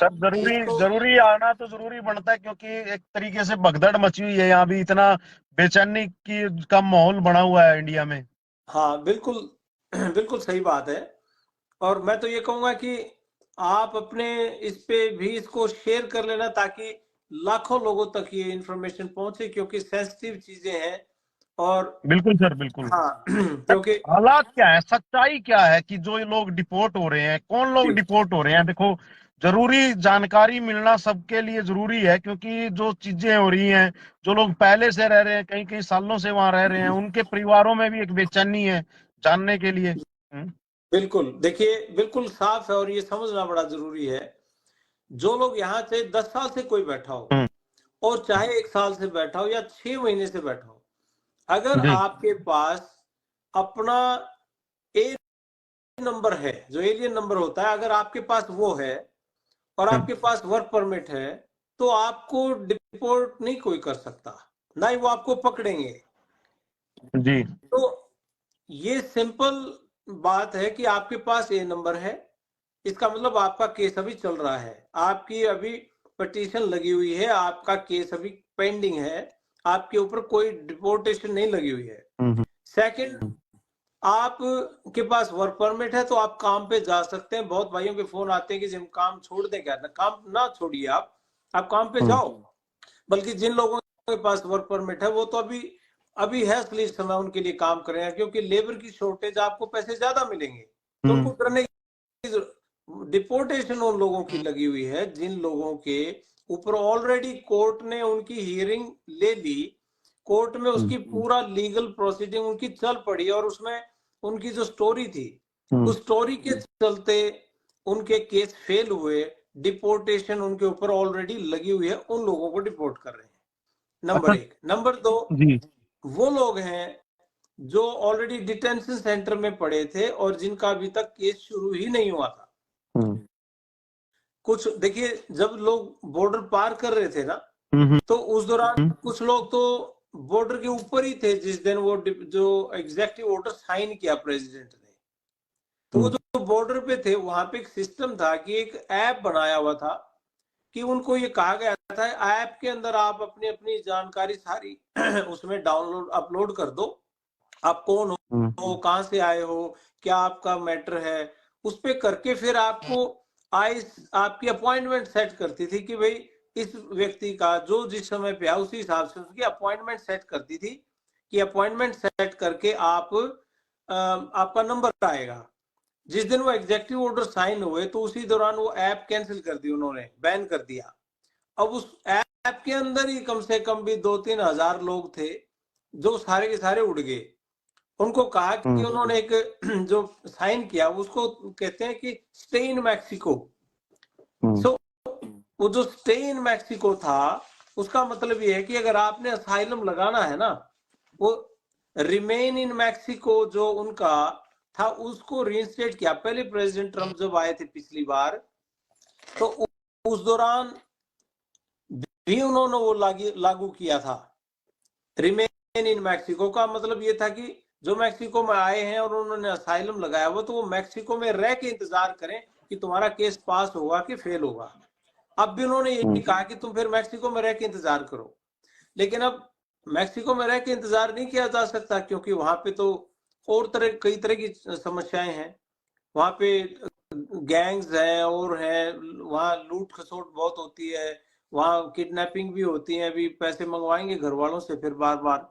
सब जरूरी इसको जरूरी आना तो जरूरी बनता है, क्योंकि एक तरीके से भगदड़ मची हुई है यहाँ भी, इतना बेचैनी की का माहौल बना हुआ है इंडिया में। हाँ बिल्कुल बिल्कुल सही बात है। और मैं तो ये कहूंगा कि आप अपने इस पे भी इसको शेयर कर लेना, ताकि लाखों लोगों तक ये इंफॉर्मेशन पहुंचे, क्योंकि सेंसिटिव चीजें हैं। और बिल्कुल सर, बिल्कुल। हाँ क्योंकि हालात क्या है, सच्चाई क्या है कि जो ये लोग डिपोर्ट हो रहे हैं, कौन लोग डिपोर्ट हो रहे हैं? देखो, जरूरी जानकारी मिलना सबके लिए जरूरी है, क्योंकि जो चीजें हो रही हैं, जो लोग पहले से रह रहे हैं, कई कई सालों से वहां रह रहे हैं, उनके परिवारों में भी एक बेचैनी है जानने के लिए। बिल्कुल देखिए, बिल्कुल साफ है, और ये समझना बड़ा जरूरी है। जो लोग यहाँ से 10 साल से कोई बैठा हो, हम्म, और चाहे 1 साल से बैठा हो या 6 महीने से बैठा हो, अगर जी। आपके पास अपना ए नंबर है, जो एलियन नंबर होता है, अगर आपके पास वो है और आपके पास वर्क परमिट है, तो आपको डिपोर्ट नहीं कोई कर सकता, ना ही वो आपको पकड़ेंगे। जी। तो ये सिंपल बात है कि आपके पास ए नंबर है, इसका मतलब आपका केस अभी चल रहा है, आपकी अभी पिटीशन लगी हुई है, आपका केस अभी पेंडिंग है, आपके ऊपर कोई डिपोर्टेशन नहीं लगी हुई है। सेकंड, आप के पास वर्क परमिट है तो आप काम पे जा सकते हैं। बहुत भाइयों के फोन आते हैं कि हम काम छोड़ दें क्या? ना, काम ना छोड़िए, आप काम पे जाओ। बल्कि जिन लोगों के पास वर्क परमिट है वो तो अभी अभी है असली समय उनके लिए काम कर रहे हैं, क्योंकि लेबर की शॉर्टेज, आपको पैसे ज्यादा मिलेंगे तो उनको करने की। डिपोर्टेशन उन लोगों की लगी हुई है जिन लोगों के ऊपर ऑलरेडी कोर्ट ने उनकी हियरिंग ले ली, कोर्ट में उसकी पूरा लीगल प्रोसीडिंग उनकी चल पड़ी, और उसमें उनकी जो स्टोरी थी, उस स्टोरी के चलते उनके केस फेल हुए, डिपोर्टेशन उनके ऊपर ऑलरेडी लगी हुई है, उन लोगों को डिपोर्ट कर रहे हैं। अच्छा। नंबर 1। नंबर 2, जी। वो लोग हैं जो ऑलरेडी डिटेंशन सेंटर में पड़े थे और जिनका अभी तक केस शुरू ही नहीं हुआ था। कुछ देखिए, जब लोग बॉर्डर पार कर रहे थे ना, तो उस दौरान कुछ लोग तो बॉर्डर के ऊपर ही थे जिस दिन वो जो एग्जेक्टिव ऑर्डर साइन किया प्रेसिडेंट ने। तो वो जो बॉर्डर पे थे, वहां पे एक सिस्टम था कि एक ऐप बनाया हुआ था, कि उनको ये कहा गया था ऐप के अंदर आप अपनी अपनी जानकारी सारी उसमें डाउनलोड अपलोड कर दो। आप कौन हो, कहां से आए हो, क्या आपका मैटर है, उस पे करके फिर आपको आपकी अपॉइंटमेंट सेट करती थी कि भाई इस व्यक्ति का जो जिस समय पे है उसी हिसाब से उसकी अपॉइंटमेंट सेट करती थी, कि अपॉइंटमेंट सेट करके आपका नंबर आएगा। जिस दिन वो एग्जेक्टिव ऑर्डर साइन हुए तो उसी दौरान वो ऐप कैंसिल कर दी, उन्होंने बैन कर दिया। अब उस ऐप के अंदर ही कम से कम भी 2-3 हजार लोग थे जो सारे के सारे उड़ गए। उनको कहा कि उन्होंने एक जो साइन किया उसको कहते हैं कि स्टे इन मैक्सिको। सो वो जो स्टे इन मैक्सिको था, उसका मतलब ये है कि अगर आपने असाइलम लगाना है ना, वो रिमेन इन मैक्सिको जो उनका था उसको रीइंस्टेट किया। पहले प्रेसिडेंट ट्रम्प जब आए थे पिछली बार, तो उस दौरान भी उन्होंने वो लागू किया था। रिमेन इन मैक्सिको का मतलब ये था कि जो मैक्सिको में आए हैं और उन्होंने असाइलम लगाया हुआ, तो वो मैक्सिको में रह के इंतजार करें कि तुम्हारा केस पास होगा कि फेल होगा। अब भी उन्होंने यही कहा कि तुम फिर मैक्सिको में रह के इंतजार करो। लेकिन अब मैक्सिको में रह के इंतजार नहीं किया जा सकता, क्योंकि वहां पे तो और कई तरह की समस्याएं हैं। वहां पे गैंग्स हैं और है, वहाँ लूट खसोट बहुत होती है, वहाँ किडनैपिंग भी होती है। अभी पैसे मंगवाएंगे घर वालों से फिर बार बार।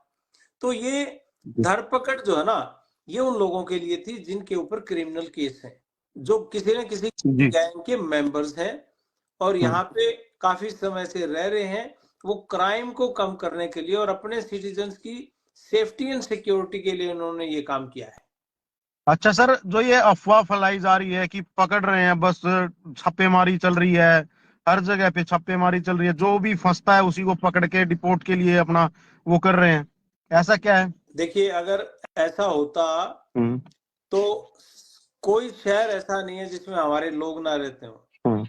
तो ये धरपकड़ जो है ना, ये उन लोगों के लिए थी जिनके ऊपर क्रिमिनल केस है, जो किसी न किसी गैंग के मेंबर्स हैं और यहाँ पे काफी समय से रह रहे हैं। वो क्राइम को कम करने के लिए और अपने सिटीजन्स की सेफ्टी एंड सिक्योरिटी के लिए उन्होंने ये काम किया है। अच्छा सर, जो ये अफवाह फैलाई जा रही है कि पकड़ रहे हैं, बस छापेमारी चल रही है, हर जगह पे छापेमारी चल रही है, जो भी फंसता है उसी को पकड़ के डिपोर्ट के लिए अपना वो कर रहे हैं, ऐसा क्या है? देखिए, अगर ऐसा होता तो कोई शहर ऐसा नहीं है जिसमें हमारे लोग ना रहते हो।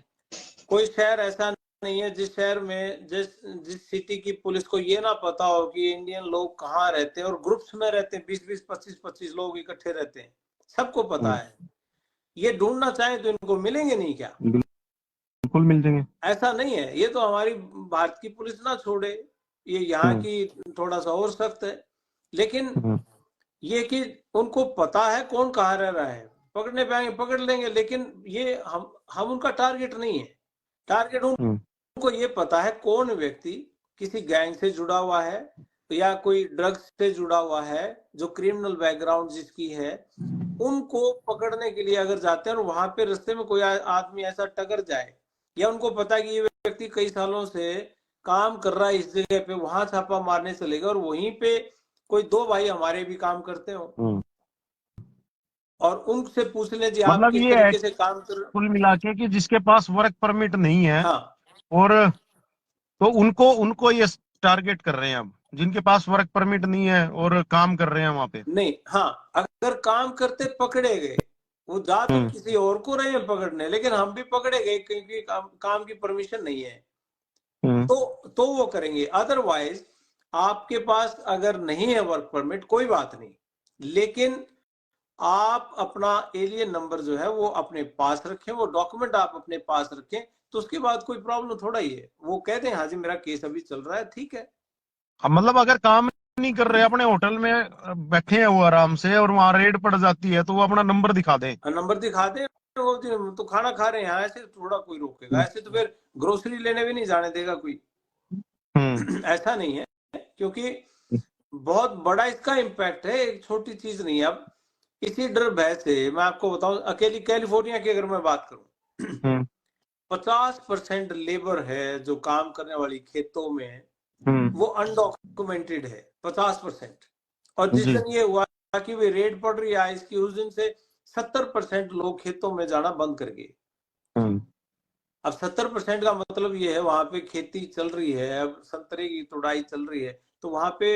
कोई शहर ऐसा नहीं है जिस शहर में जिस सिटी की पुलिस को ये ना पता हो कि इंडियन लोग कहाँ रहते हैं और ग्रुप्स में रहते हैं, 20-20, 25-25 लोग इकट्ठे रहते हैं, सबको पता है। ये ढूंढना चाहे तो इनको मिलेंगे नहीं क्या? बिल्कुल मिल जाएंगे। ऐसा नहीं है, ये तो हमारी भारत की पुलिस ना छोड़े, ये यहाँ की थोड़ा सा और सख्त है, लेकिन ये कि उनको पता है कौन कहाँ रह रहा है, पकड़ने पे आएंगे पकड़ लेंगे, लेकिन ये हम उनका टारगेट नहीं है। टारगेट उनको ये पता है कौन व्यक्ति किसी गैंग से जुड़ा हुआ है या कोई ड्रग्स से जुड़ा हुआ है, जो क्रिमिनल बैकग्राउंड जिसकी है, उनको पकड़ने के लिए अगर जाते हैं और वहां पे रास्ते में कोई आदमी ऐसा टकर जाए, या उनको पता है कि ये व्यक्ति कई सालों से काम कर रहा है इस जगह पे, वहां छापा मारने चलेगा और वहीं पे कोई दो भाई हमारे भी काम करते हो और उनसे पूछ ले जी आप मतलब किस ये है तरीके से काम कर। कुल मिला के कि जिसके पास वर्क परमिट नहीं है, हाँ, और तो उनको उनको ये टारगेट कर रहे हैं अब, जिनके पास वर्क परमिट नहीं है और काम कर रहे हैं वहां पे। नहीं, हाँ, अगर काम करते पकड़े गए, वो जा तो किसी और को रहे हैं पकड़ने, लेकिन हम भी पकड़े गए क्योंकि काम की परमिशन नहीं है, तो वो करेंगे। अदरवाइज आपके पास अगर नहीं है वर्क परमिट कोई बात नहीं, लेकिन आप अपना एलियन नंबर जो है वो अपने पास रखें, वो डॉक्यूमेंट आप अपने पास रखें, तो उसके बाद कोई प्रॉब्लम थोड़ा ही है। वो कहते हैं हाँ जी मेरा केस अभी चल रहा है, ठीक है। मतलब अगर काम नहीं कर रहे, अपने होटल में बैठे हैं वो आराम से, और वहां रेड पड़ जाती है, तो वो अपना नंबर दिखा दें। नंबर दिखा दे, वो तो खाना खा रहे हैं यहाँ, ऐसे थोड़ा कोई रोकेगा, ऐसे तो फिर ग्रोसरी लेने भी नहीं जाने देगा कोई। ऐसा नहीं है, क्योंकि बहुत बड़ा इसका इम्पैक्ट है, एक छोटी चीज नहीं है। अब इसी डर भय से मैं आपको बताऊं, अकेली कैलिफोर्निया की अगर मैं बात करूं, 50% लेबर है जो काम करने वाली खेतों में, वो अनडॉक्यूमेंटेड है 50%। और जिस दिन ये हुआ कि वे रेड पड़ रही है इसकी, उस दिन से 70% लोग खेतों में जाना बंद कर गए। अब 70% का मतलब ये है वहां पे खेती चल रही है, अब संतरे की तोड़ाई चल रही है, तो वहां पे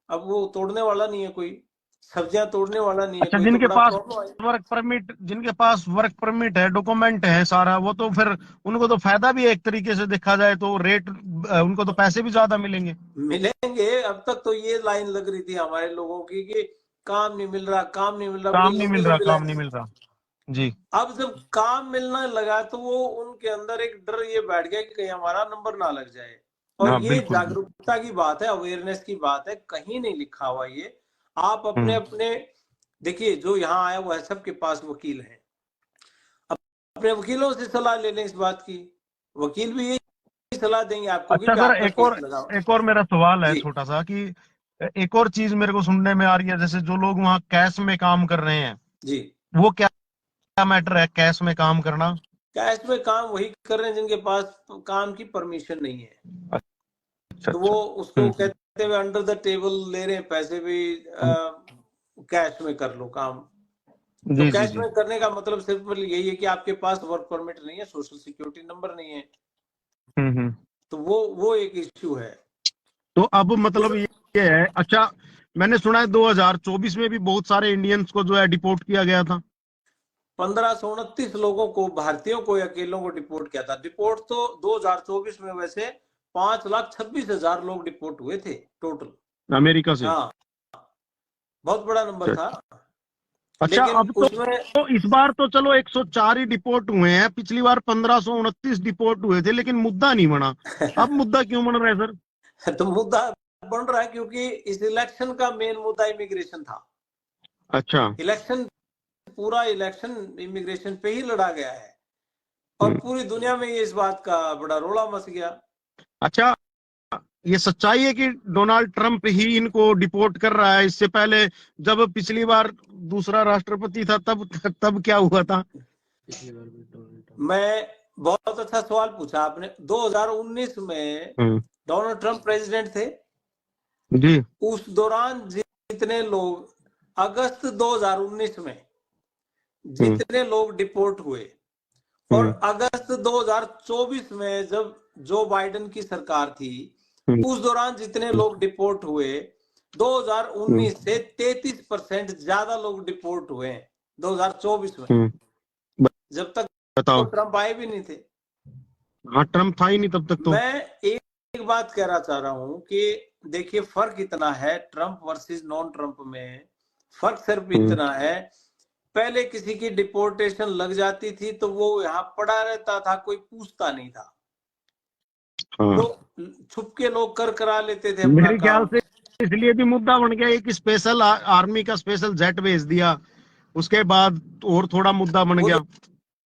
अब वो तोड़ने वाला नहीं है कोई, सब्जियां तोड़ने वाला नहीं है अच्छा, कोई, तो बड़ा प्रॉब्लम है। जिनके पास वर्क परमिट है, डॉक्यूमेंट है सारा, वो तो फिर उनको तो फायदा भी है एक तरीके से देखा जाए तो, रेट उनको तो पैसे भी ज्यादा मिलेंगे। मिलेंगे। अब तक तो ये लाइन लग रही थी हमारे लोगों की कि काम नहीं मिल रहा, काम नहीं मिल रहा, बड़ी काम नहीं लंबी मिल रहा, लंबी काम लाइन नहीं थी। मिल रहा। जी। अब जब काम मिलना लगा तो वो उनके अंदर एक डर ये बैठ गया कि कहीं हमारा नंबर ना लग जाए। और हाँ, ये बिल्कुल बिल्कुल। जागरूकता की बात है, अवेयरनेस की बात है, कहीं नहीं लिखा हुआ ये। आप अपने अपने देखिए, जो यहाँ आया हुआ है सबके पास वकील हैं, अपने वकीलों से सलाह ले लें इस बात की, वकील भी यही सलाह देंगे आपको कि अच्छा सर, आपका केस लगाओ। एक और मेरा सवाल है जी छोटा सा, कि एक और चीज मेरे को सुनने में आ रही है, जैसे जो लोग वहाँ कैश में काम कर रहे हैं, जी, वो क्या मैटर है कैश में काम करना? कैश में काम वही कर रहे हैं जिनके पास काम की परमिशन नहीं है, अच्छा तो वो अच्छा। उसको कहते हुए अंडर द टेबल ले रहे हैं पैसे भी, कैश में कर लो काम। तो जी जी कैश जी। में करने का मतलब सिर्फ यही है कि आपके पास वर्क परमिट नहीं है, सोशल सिक्योरिटी नंबर नहीं है, तो वो एक इश्यू है। तो अब मतलब ये है। अच्छा, मैंने सुना है 2024 में भी बहुत सारे इंडियंस को जो है डिपोर्ट किया गया था। 1529 लोगों को, भारतीयों को, अकेलों को डिपोर्ट किया था। डिपोर्ट तो 2024 में वैसे 5,26,000 लोग डिपोर्ट हुए थे टोटल, अमेरिका से। हाँ, बहुत बड़ा नंबर था। अच्छा, लेकिन अब उसमें तो इस बार तो चलो 104 ही डिपोर्ट हुए हैं, पिछली बार 1529 डिपोर्ट हुए थे, लेकिन मुद्दा नहीं बना। अब मुद्दा क्यों बन रहा है सर? तो मुद्दा बन रहा है क्योंकि इस इलेक्शन का मेन मुद्दा इमिग्रेशन था। अच्छा। इलेक्शन, पूरा इलेक्शन इमिग्रेशन पे ही लड़ा गया है, और पूरी दुनिया में ये इस बात का बड़ा रोला मच गया। अच्छा, ये सच्चाई है कि डोनाल्ड ट्रंप ही इनको डिपोर्ट कर रहा है? इससे पहले जब पिछली बार दूसरा राष्ट्रपति था, तब क्या हुआ था? मैं बहुत अच्छा सवाल पूछा आपने। 2019 में डोनाल्ड ट्रंप प्रेसिडेंट थे जी। उस दौरान जितने लोग, अगस्त 2019 में जितने लोग डिपोर्ट हुए, और अगस्त 2024 में जब जो बाइडेन की सरकार थी उस दौरान जितने लोग डिपोर्ट हुए, 2019 से 33% ज्यादा लोग डिपोर्ट हुए हैं 2024 में, जब तक तो ट्रंप आए भी नहीं थे। हाँ, ट्रंप था ही नहीं तब तक तो। मैं एक बात कहना चाह रहा हूं कि देखिए फर्क इतना है ट्रंप वर्सेस नॉन ट्रंप में, फर्क सिर्फ इतना है पहले किसी की डिपोर्टेशन लग जाती थी तो वो यहाँ पड़ा रहता था, कोई पूछता नहीं था। हाँ। तो छुप के लोग करा लेते थे अपना मेरे ख्याल काम। से इसलिए भी मुद्दा बन गया एक स्पेशल आर्मी का स्पेशल जेट भेज दिया, उसके बाद और थोड़ा मुद्दा बन वो गया।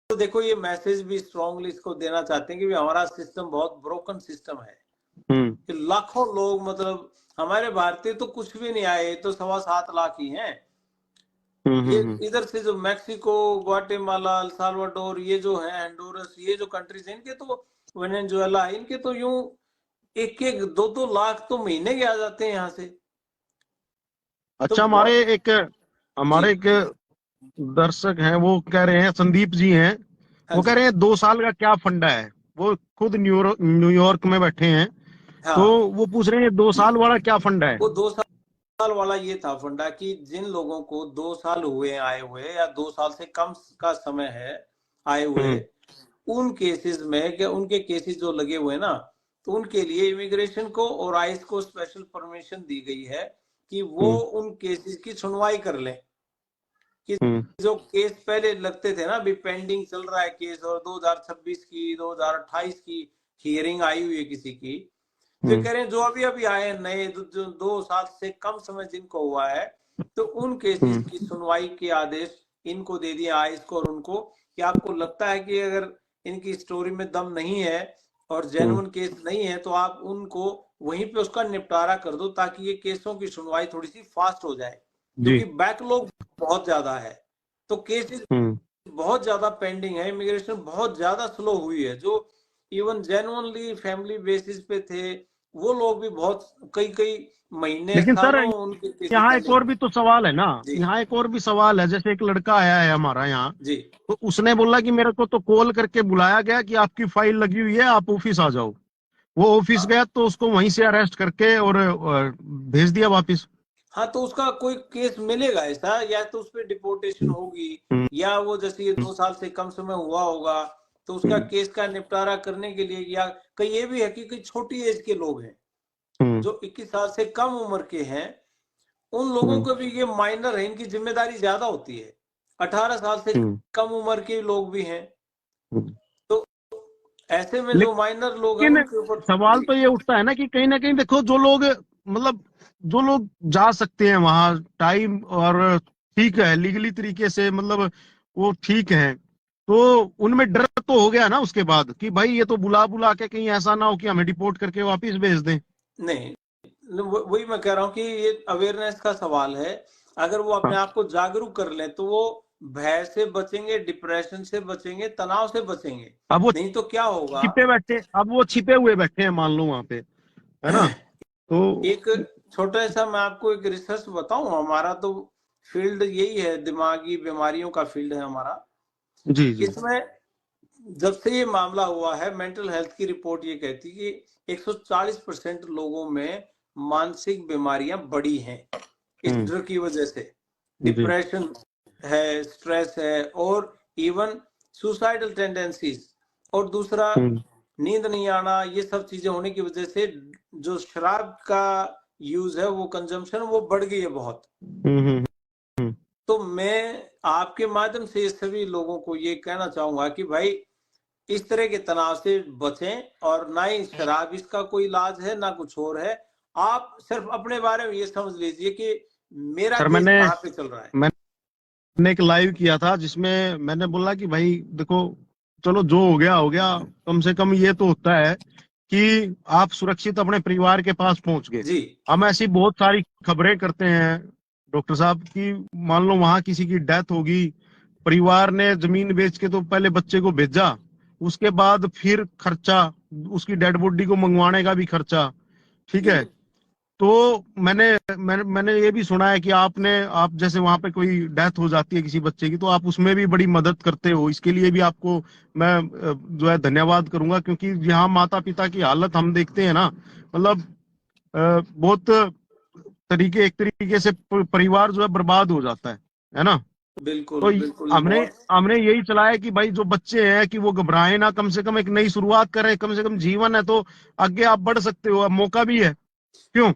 तो देखो, ये मैसेज भी स्ट्रांगली इसको देना चाहते हैं कि हमारा सिस्टम बहुत ब्रोकन सिस्टम है, कि लाखों लोग, मतलब हमारे भारतीय तो कुछ भी नहीं आए, तो 7.25 लाख ही हैं। ये इधर से जो मैक्सिको, ग्वाटेमाला, अल साल्वाडोर, ये जो है होंडुरस, ये जो कंट्रीज हैं इनके तो, वेनेजुएला, इनके तो यूं 1-2 लाख तो महीने के आ जाते हैं यहाँ से। तो अच्छा, बहुत हमारे एक दर्शक हैं, वो कह रहे हैं, संदीप जी हैं, हाँ वो कह जी, रहे हैं 2 साल का क्या फंडा है। वो खुद न्यूयॉर्क में बैठे हैं, तो हाँ। वो पूछ रहे हैं 2 साल वाला क्या फंडा है। वो 2 साल वाला ये था फंडा कि जिन लोगों को 2 साल हुए आए हुए, या 2 साल से कम का समय है आए हुए, हम्म उन केसेस में, कि उनके केसेस जो लगे हुए ना, तो उनके लिए इमिग्रेशन को और आईस को स्पेशल परमिशन दी गई है कि वो हम्म उन केसेस की सुनवाई कर लें। कि हम्म जो केस पहले लगते थे ना, अभी पेंडिंग चल रहा है केस, और 2026 की, 2028 की हियरिंग आई हुई है किसी की, तो हम्म कह रहे हैं जो अभी अभी आए नए, जो 2 साल से कम समय जिनको हुआ है, तो उन केसेस हम्म की सुनवाई के आदेश इनको दे दिए, आइस को और उनको, कि आपको लगता है कि अगर इनकी स्टोरी में दम नहीं है और हम्म, जेन्युइन केस नहीं है, तो आप उनको वहीं पे उसका निपटारा कर दो, ताकि ये केसों की सुनवाई थोड़ी सी फास्ट हो जाए, जी। क्योंकि बैकलॉग बहुत ज्यादा है। तो केसेस हम्म बहुत ज्यादा पेंडिंग है, इमिग्रेशन बहुत ज्यादा स्लो हुई है। जो इवन जेन्युइनली फैमिली बेसिस पे थे, वो लोग भी बहुत कई कई महीने, लेकिन सर, सालों उनके केसेस यहाँ एक पेंडिंग और है। भी तो सवाल है ना, जी, यहाँ एक और भी सवाल है। जैसे एक लड़का आया है हमारा यहाँ, जी, तो उसने बोला कि मेरे को तो कॉल करके बुलाया गया कि आपकी फाइल लगी हुई है, आप ऑफिस आ जाओ। वो ऑफिस हाँ, गया तो उसको वहीं से अरेस्ट करके और भेज दिया वापस। हाँ। तो उसका कोई केस मिलेगा ऐसा, या तो उस पर डिपोर्टेशन होगी, हम्म या वो जैसे ये 2 साल से कम समय हुआ होगा, तो उसका हम्म केस का निपटारा करने के लिए, या कई ये भी है कि कई छोटी एज के लोग हैं हम्म जो 21 साल से कम उम्र के हैं, उन लोगों हम्म को भी, ये माइनर है, इनकी जिम्मेदारी ज्यादा होती है। 18 साल से हम्म कम उम्र के लोग भी हैं, हम्म। तो ऐसे में जो माइनर लोग हैं लेकिन उनके ऊपर। सवाल जी, तो ये उठता है ना कि कहीं ना कहीं देखो, जो लोग, मतलब जो लोग जा सकते हैं वहां टाइम और ठीक है, लीगली तरीके से, मतलब वो ठीक है, तो उनमें डर तो हो गया ना उसके बाद कि भाई ये तो बुला बुला के कहीं ऐसा ना हो कि हमें डिपोर्ट करके वापस भेज दें। नहीं, वही मैं कह रहा हूँ कि ये अवेयरनेस का सवाल है। अगर वो अपने हाँ। आप को जागरूक कर लें, तो वो भय से बचेंगे, डिप्रेशन से बचेंगे, तनाव से बचेंगे। अब वो नहीं तो क्या होगा। छिपे हुए बैठे हैं, मान लो वहां पे, है ना। तो एक छोटा सा मैं आपको एक रिसर्च बताऊं, हमारा तो फील्ड यही है, दिमागी बीमारियों का फील्ड है हमारा। जी जी। इसमें जब से ये मामला हुआ है, मेंटल हेल्थ की रिपोर्ट ये कहती है कि 140% लोगों में मानसिक बीमारियां बढ़ी हैं इस हम्म डर की वजह से। जी। डिप्रेशन है, स्ट्रेस है, और इवन सुसाइडल टेंडेंसीज। और दूसरा, हम्म नींद नहीं आना, ये सब चीजें होने की वजह से जो शराब का यूज है, वो कंजम्पशन वो बढ़ गई है बहुत। हम्म हम्म हम्म तो मैं आपके माध्यम से सभी लोगों को ये कहना चाहूंगा कि भाई, इस तरह के तनाव से बचें, और ना ही शराब इसका कोई इलाज है, ना कुछ और है। आप सिर्फ अपने बारे में ये समझ लीजिए कि मेरा सर, केस कहाँ पे चल रहा है। मैंने एक लाइव किया था जिसमें मैंने बोला कि भाई देखो, चलो जो हो गया, कम से कम ये तो होता है कि आप सुरक्षित अपने परिवार के पास पहुंच गए। जी, हम ऐसी बहुत सारी खबरें करते हैं डॉक्टर साहब की, मान लो वहां किसी की डेथ होगी, परिवार ने जमीन बेच के तो पहले बच्चे को भेजा, उसके बाद फिर खर्चा, उसकी डेड बॉडी को मंगवाने का भी खर्चा, ठीक जी, है। तो मैंने ये भी सुना है कि आप जैसे वहां पे कोई डेथ हो जाती है किसी बच्चे की, तो आप उसमें भी बड़ी मदद करते हो। इसके लिए भी आपको मैं जो है धन्यवाद करूंगा, क्योंकि यहाँ माता पिता की हालत हम देखते हैं ना, मतलब बहुत एक तरीके से परिवार जो है बर्बाद हो जाता है ना। बिल्कुल, तो बिल्कुल, हमने बहुत। हमने यही चलाया कि भाई जो बच्चे हैं कि वो घबराए ना, कम से कम एक नई शुरुआत करें, कम से कम जीवन है तो आगे आप बढ़ सकते हो, अब मौका भी है, क्यों।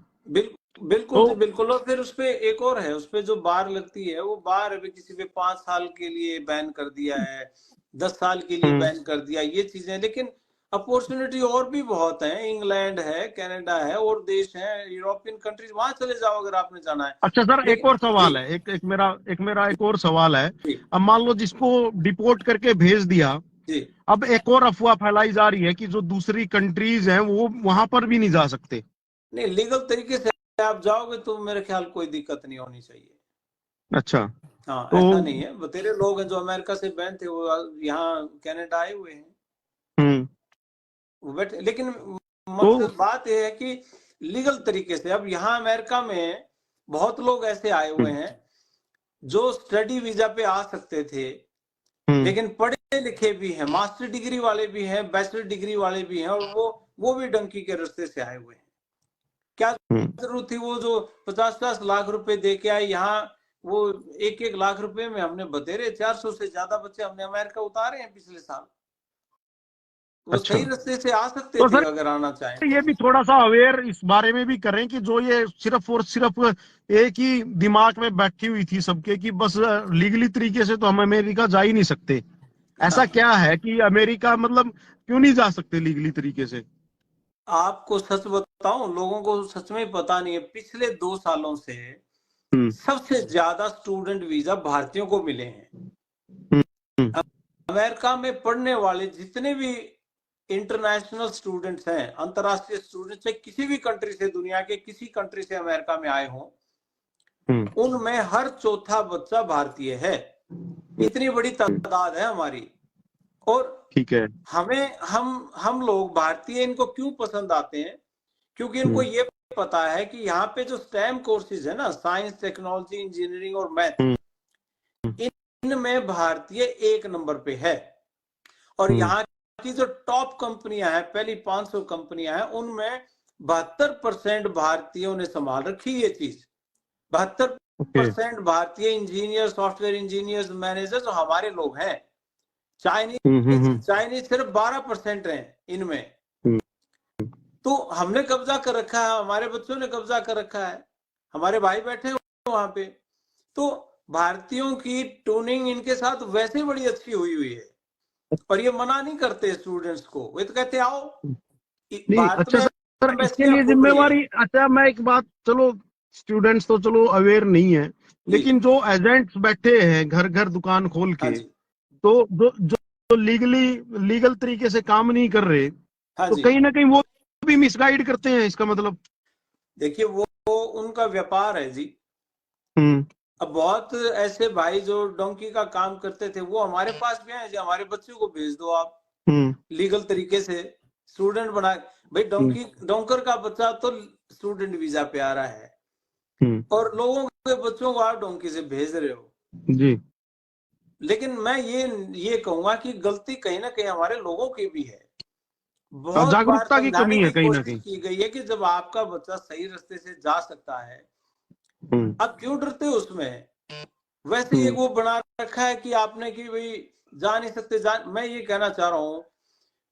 बिल्कुल तो जी बिल्कुल। और फिर उसपे एक और है, उसपे जो बार लगती है, वो बार अभी किसी पे 5 साल के लिए बैन कर दिया है, 10 साल के लिए हम्म, बैन कर दिया, ये चीजें। लेकिन अपॉर्चुनिटी और भी बहुत है, इंग्लैंड है, कनाडा है, और देश है, यूरोपियन कंट्रीज, वहां चले जाओ अगर आपने जाना है। अच्छा सर, एक लेकिन और जी सवाल है, एक मेरा एक और सवाल है। जी अब मान लो जिसको डिपोर्ट करके भेज दिया, जी। अब एक और अफवाह फैलाई जा रही है कि जो दूसरी कंट्रीज हैं वो वहां पर भी नहीं जा सकते। नहीं, लीगल तरीके से आप जाओगे तो मेरे ख्याल कोई दिक्कत नहीं होनी चाहिए। अच्छा। हाँ, तो ऐसा नहीं है। बतेरे लोग हैं जो अमेरिका से बैन थे, वो यहाँ कनाडा आए हुए हैं, हम्म। वो बैठे। लेकिन तो मकसद बात यह है कि लीगल तरीके से, अब यहाँ अमेरिका में बहुत लोग ऐसे आए हुए हम्म, हैं जो स्टडी वीजा पे आ सकते थे, हम्म, लेकिन पढ़े लिखे भी हैं, मास्टर डिग्री वाले भी हैं, बैचलर डिग्री वाले भी हैं, और वो भी डंकी के रास्ते से आए हुए हैं। क्या हम्म। जरूरत थी वो जो 50-50 लाख रुपए दे के आए यहाँ? वो 1-1 लाख रुपए में हमने बतेरे 400 से ज्यादा बच्चे हमने अमेरिका उतारे हैं पिछले साल। वो अच्छा। सही रास्ते से आ सकते तो थे सर अगर आना चाहें ये तो। भी थोड़ा सा अवेयर इस बारे में भी करें कि जो ये सिर्फ और सिर्फ एक ही दिमाग में बैठी हुई थी सबके कि बस लीगली तरीके से तो हम अमेरिका जा ही नहीं सकते। ऐसा हाँ, क्या है कि अमेरिका मतलब क्यों नहीं जा सकते लीगली तरीके से? आपको सच बताऊं, लोगों को सच में पता नहीं है, पिछले 2 सालों से हम्म, सबसे ज्यादा स्टूडेंट वीजा भारतीयों को मिले हैं। हम्म, हम्म, अमेरिका में पढ़ने वाले जितने भी इंटरनेशनल स्टूडेंट्स हैं, अंतर्राष्ट्रीय स्टूडेंट्स है, किसी भी कंट्री से, दुनिया के किसी कंट्री से अमेरिका में आए हों, हम्म, उनमें हर चौथा बच्चा भारतीय है। इतनी बड़ी हम्म। तादाद है हमारी। और ठीक है। हमें हम लोग भारतीय इनको क्यों पसंद आते हैं? क्योंकि इनको हम्म, ये पता है कि यहाँ पे जो स्टेम कोर्सेज है ना, साइंस, टेक्नोलॉजी, इंजीनियरिंग और मैथ, हम्म, इनमें भारतीय 1 नंबर पे है। और हम्म। यहाँ की जो टॉप कंपनियां हैं, पहली 500 कंपनियां हैं, उनमें 72% भारतीयों ने संभाल रखी ये चीज। बहत्तर ओके। परसेंट भारतीय इंजीनियर, सॉफ्टवेयर इंजीनियर्स, मैनेजर्स जो हमारे लोग हैं। हम्म, चाइनीज चाइनीज सिर्फ 12% हैं इनमें। हम्म। तो हमने कब्जा कर रखा है, हमारे बच्चों ने कब्जा कर रखा है, हमारे भाई बैठे हैं वहां पे। तो भारतीयों की ट्यूनिंग इनके साथ वैसे बड़ी अच्छी हुई हुई है, और ये मना नहीं करते स्टूडेंट्स को। वे तो कहते आओ, नहीं, भारत अच्छा में सर, इसके एम्बेसियां लिए खुल रही हैं। जिम्मेवारी, अच्छा मैं एक बात, चलो स्टूडेंट्स तो चलो अवेयर नहीं है, जी, लेकिन जो एजेंट्स बैठे हैं घर घर दुकान खोल हाँ के, जी, तो जो लीगल तरीके से काम नहीं कर रहे, हाँ तो जी। कहीं ना कहीं वो भी मिसगाइड करते हैं, इसका मतलब। देखिए, वो उनका व्यापार है जी। हम्म, अब बहुत ऐसे भाई जो डोंकी का काम करते थे, वो हमारे पास भी आए जी, हमारे बच्चों को भेज दो आप हम्म, लीगल तरीके से, स्टूडेंट बना। भाई हम्म, डोंकर का बच्चा तो स्टूडेंट वीजा पे आ रहा है, हम्म। और लोगों के बच्चों को आप डोंकी से भेज रहे हो। जी। लेकिन मैं ये कहूंगा कि गलती कहीं ना कहीं हमारे लोगों की भी है। हाँ, बहुत बार जागरूकता की समझाने कमी है की कहीं ना कोशिश कहीं। की गई है कि जब आपका बच्चा सही रास्ते से जा सकता है, हम्म, आप क्यों डरते हो उसमें? वैसे ही एक हम्म, वो बना रखा है कि आपने कि भाई जा नहीं सकते। मैं ये कहना चाह रहा हूँ,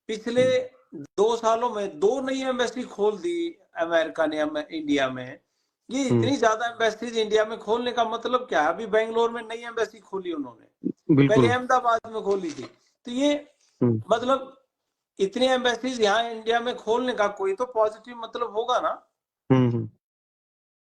पिछले 2 सालों में 2 नई एम्बेसी खोल दी अमेरिका ने इंडिया में। ये हम्म। इतनी ज्यादा एम्बेसीज इंडिया में खोलने का मतलब क्या है? अभी बेंगलोर में नई एम्बेसी खोली उन्होंने, पहले बिल्कुल। अहमदाबाद में खोली थी। तो ये हम्म, मतलब इतनी एम्बेसीज यहाँ इंडिया में खोलने का कोई तो पॉजिटिव मतलब होगा ना। हम्म।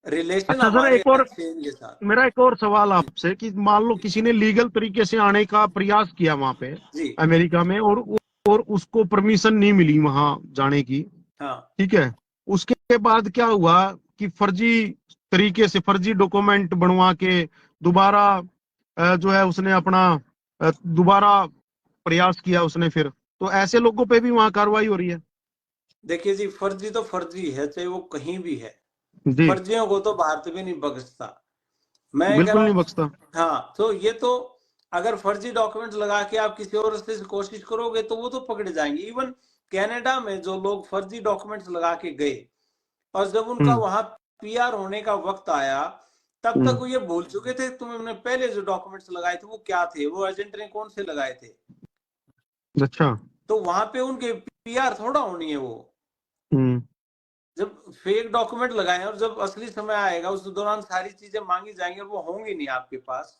रिलेशन अच्छा सर, हमारे एक और अच्छे हैं इनके साथ। मेरा एक और सवाल जी आपसे कि मान लो किसी ने लीगल तरीके से आने का प्रयास किया वहां पे जी। अमेरिका में, और उसको परमिशन नहीं मिली वहां जाने की, हाँ, ठीक है, उसके बाद क्या हुआ कि फर्जी तरीके से फर्जी डॉक्यूमेंट बनवा के दोबारा जो है उसने अपना दोबारा प्रयास किया उसने फिर, तो ऐसे लोगों पे भी वहां कार्रवाई हो रही है? देखिए जी, फर्जी तो फर्जी है, चाहे वो कहीं भी है। जी। फर्जियों को तो भारत भी नहीं बख्शता। मैं कह बिल्कुल रहा नहीं हूँ, बख्शता। हाँ, तो ये तो अगर फर्जी डॉक्यूमेंट्स लगा के आप किसी और रास्ते से कोशिश करोगे तो वो तो पकड़े जाएंगे। इवन कनाडा में जो लोग फर्जी डॉक्यूमेंट्स लगा के गए, और जब उनका हम्म, वहां पीआर होने का वक्त आया, तब तक हम्म। वो ये भूल चुके थे तुमने पहले जो डॉक्यूमेंट्स लगाए थे वो क्या थे, वो एजेंट ने कौन से लगाए थे। अच्छा। तो वहां पे उनके पीआर थोड़ा होनी है वो। हम्म। जब फेक डॉक्यूमेंट लगाए और जब असली समय आएगा उस दौरान सारी चीजें मांगी जाएंगी और वो होंगी नहीं आपके पास।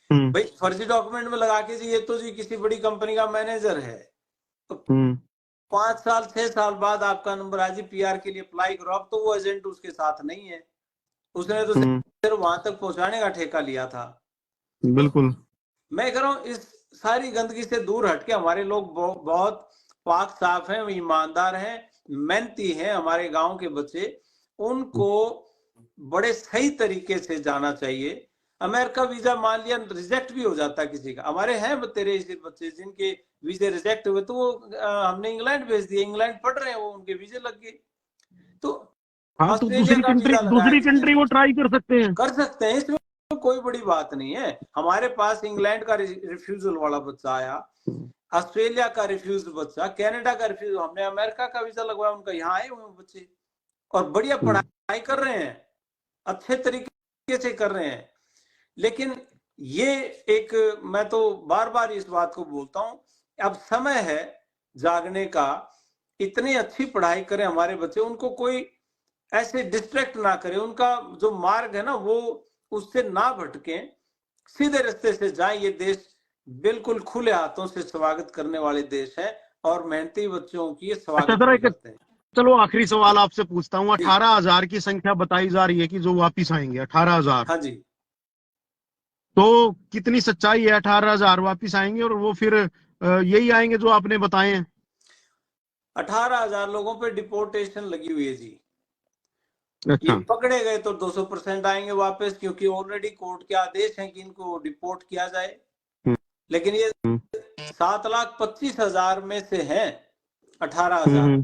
भाई फर्जी डॉक्यूमेंट में लगा के जी ये तो जी किसी बड़ी कंपनी का मैनेजर है, तो 5 साल 6 साल बाद आपका नंबर आज ही पीआर के लिए अप्लाई करो, अब तो वो एजेंट उसके साथ नहीं है, उसने तो सिर्फ वहां तक पहुंचाने का ठेका लिया था। बिल्कुल। मैं कह रहा हूँ इस सारी गंदगी से दूर हटके हमारे लोग बहुत पाक साफ हैं, ईमानदार हैं, मेहनती हैं, हमारे गांव के बच्चे, उनको बड़े सही तरीके से जाना चाहिए। अमेरिका वीजा मान लिया रिजेक्ट भी हो जाता है किसी का, हमारे हैं तेरे ऐसे बच्चे जिनके वीजे रिजेक्ट हुए, तो वो हमने इंग्लैंड भेज दिए, इंग्लैंड पढ़ रहे हैं, वो उनके वीजे लग गए, तो हाँ, तो दूसरी कंट्री वो ट्राई कर सकते हैं, इसमें कोई बड़ी बात नहीं है। हमारे पास इंग्लैंड का रिफ्यूजल वाला बच्चा आया, ऑस्ट्रेलिया का रिफ्यूज बच्चा, कनाडा का रिफ्यूज, हमने अमेरिका का वीजा लगवाया, उनका यहाँ आए हुए बच्चे और बढ़िया पढ़ाई कर रहे हैं, अच्छे तरीके से कर रहे हैं। लेकिन ये एक, मैं तो बार बार इस बात को बोलता हूं, अब समय है जागने का, इतनी अच्छी पढ़ाई करें हमारे बच्चे, उनको कोई ऐसे डिस्ट्रैक्ट ना करे, उनका जो मार्ग है ना वो उससे ना भटके, सीधे रास्ते से जाए। ये देश बिल्कुल खुले हाथों से स्वागत करने वाले देश है और मेहनती बच्चों की स्वागत करते हैं। चलो आखिरी सवाल आपसे पूछता हूँ, 18,000 की संख्या बताई जा रही है कि जो वापिस आएंगे, 18,000। हाँ जी। तो कितनी सच्चाई है? 18,000 वापिस आएंगे और वो फिर यही आएंगे जो आपने बताए हैं? 18,000 लोगों पे डिपोर्टेशन लगी हुई है जी। अच्छा। ये पकड़े गए तो 200% आएंगे वापस, क्योंकि ऑलरेडी कोर्ट के आदेश हैं कि इनको डिपोर्ट किया जाए। लेकिन ये 7,25,000 में से हैं 18,000,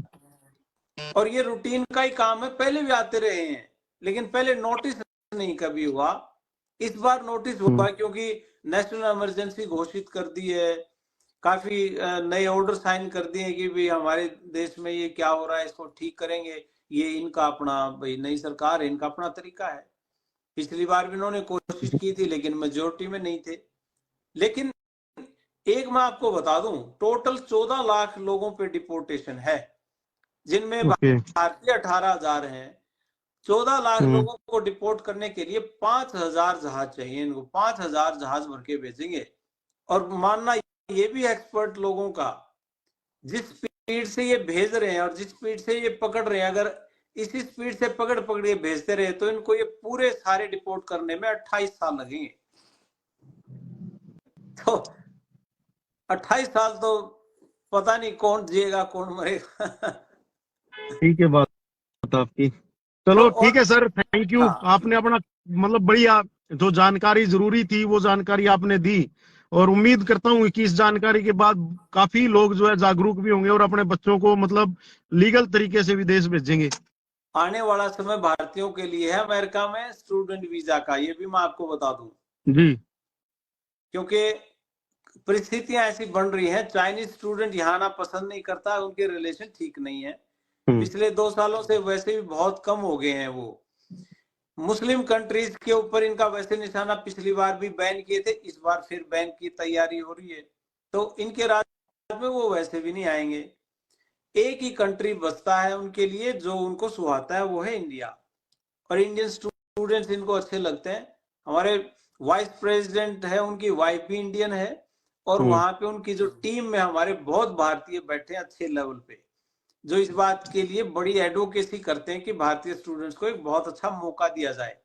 और ये रूटीन का ही काम है, पहले भी आते रहे हैं, लेकिन पहले नोटिस नहीं कभी हुआ। इस बार नोटिस हुआ क्योंकि नेशनल इमरजेंसी घोषित कर दी है, काफी नए ऑर्डर साइन कर दिए कि भाई हमारे देश में ये क्या हो रहा है, इसको ठीक करेंगे, ये इनका अपना, भाई नई सरकार है, इनका अपना तरीका है। पिछली बार भी इन्होंने कोशिश की थी लेकिन मेजोरिटी में नहीं थे। लेकिन एक मैं आपको बता दूं, टोटल 14 लाख लोगों पे डिपोर्टेशन है, जिनमें भारतीय 18,000 हैं। 14 लाख लोगों को डिपोर्ट करने के लिए 5,000 जहाज चाहिए इनको, 5,000 जहाज भर के भेजेंगे। और मानना ये भी एक्सपर्ट लोगों का, जिस स्पीड से ये भेज रहे हैं और जिस स्पीड से ये पकड़ रहे हैं, अगर इसी स्पीड से पकड़ के भेजते रहे तो इनको ये पूरे सारे डिपोर्ट करने में 28 साल लगेंगे। तो 28 साल तो पता नहीं कौन जिएगा कौन मरेगा। ठीक है बात आपकी। चलो ठीक है सर, थैंक यू। हाँ। आपने अपना मतलब बढ़िया जो जानकारी जरूरी थी वो जानकारी आपने दी, और उम्मीद करता हूँ कि इस जानकारी के बाद काफी लोग जो है जागरूक भी होंगे और अपने बच्चों को मतलब लीगल तरीके से विदेश भेजेंगे। आने वाला समय भारतीयों के लिए है अमेरिका में स्टूडेंट वीजा का, ये भी मैं आपको बता दूं जी, क्योंकि परिस्थितियां ऐसी बन रही हैं, चाइनीज स्टूडेंट यहाँ आना पसंद नहीं करता, उनके रिलेशन ठीक नहीं है। पिछले 2 सालों से वैसे भी बहुत कम हो गए हैं वो। मुस्लिम कंट्रीज के ऊपर इनका वैसे निशाना पिछली बार भी बैन किए थे, इस बार फिर बैन की तैयारी हो रही है, तो इनके राज्य में वो वैसे भी नहीं आएंगे। एक ही कंट्री बचता है उनके लिए जो उनको सुहाता है, वो है इंडिया, और इंडियन स्टूडेंट्स इनको अच्छे लगते हैं। हमारे वाइस प्रेसिडेंट है, उनकी वाइफ भी इंडियन है, और वहां पे उनकी जो टीम में हमारे बहुत भारतीय बैठे हैं अच्छे लेवल पे, जो इस बात के लिए बड़ी एडवोकेसी करते हैं कि भारतीय स्टूडेंट्स को एक बहुत अच्छा मौका दिया जाए।